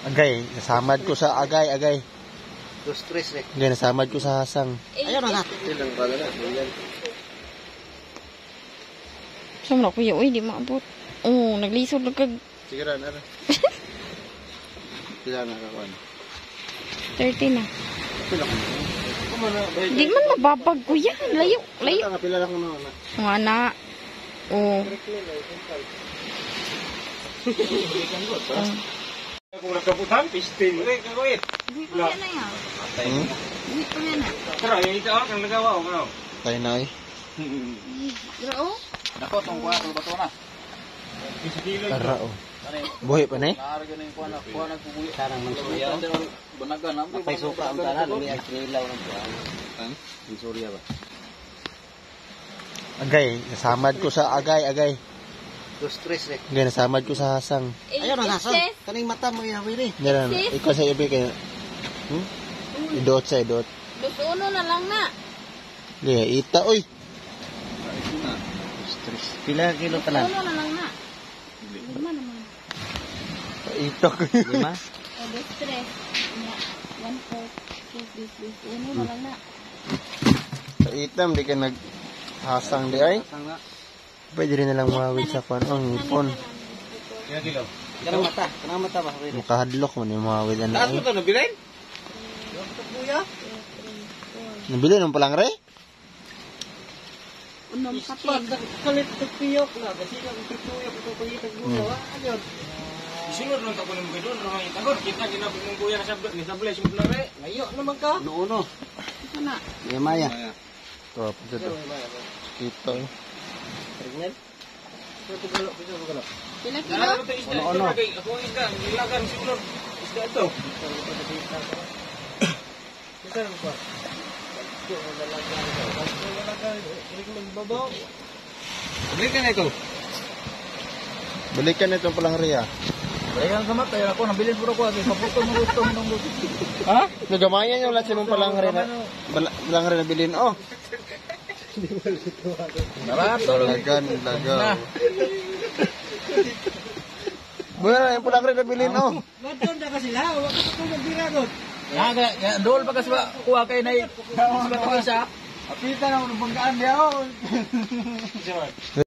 Agay, nasamad ko sa agay. 2-3 eh. Agay, nasamad ko sa hasang. Ayun na. Ilang pala na. Sama na kuya, uy, di maabot. Oh, naglisod na kag... Sige rin, ano? Pila na kakuan. 30 na. Pila ka na. Di man mababag kuya. Layo. Pila lang na. Mga na. Oh. Kung nagkaputan, pisting. Uy, kagawin. Hindi ko yan na yan. Hindi ko yan na. Tara, yung ito ako, kang nagawa ko. Tayo na eh. Pero oh. Nako, itong kuha, itong bato na. Tara oh. Buhay pa na eh. Naarga na yung kuha na kubuya. Sarang ng surya. Banagan na. Napay suka ang tanan. May agnilaw ng kuha. Ang surya ba? Agay, nasamad ko sa agay. 2-3 eh. Agay, nasamad ko sa hasang. Ayun na nasa. Kaning mata mo ihawin eh. Yan na, ikaw sa ibi kayo. Idot sa idot. 2-1 na lang na. Hindi, ita oy. Pila kilo ka na? 2-1 na lang na. 5 naman. Ito ko. 5? O, 2-3. 1-4. 1 na lang na. Sa itam, di ka naghasang di ay. Pwede rin nalang mawid sa kwan. Oh, ngipon. Kaya kilo. Kanang mata ba? Makahadlok mo na mawid ang Taas mo ay. ito, nabilin? Nabili nung palang re? Unong kapin. Kalit piyok na. Kasi lang piyok ito pagitag buya. Ayun. Isunod lang ako ng mga doon. Ramay tagod. Kita ginabot ng kuya na sablay. Sumot na rin. Ngayon naman ka. Noono. Ito na. Maya. Ito, ito. Ito. Pregnant? Pila kilo? Nalala ko ito isda. Ito bagay. Ako ang isda. Nilagan siguro. Isda ito. Kita lang ba? Balikan na ito. Balikan na itong palang re ah. Bayan sa mata. Ako nabilin puro ko. Paputo mo gusto mo nung gusto. Ha? Nagamayan yung lahat mong palang re na. Palang re na bilin. Oh. Narato. Lagan. Buwan yung palang re na bilin. Oh. Madon na kasi sila. Huwag ko magbiragot. Dool pa kasi kuha kayo na isa. Apita na mo ng banggaan diya.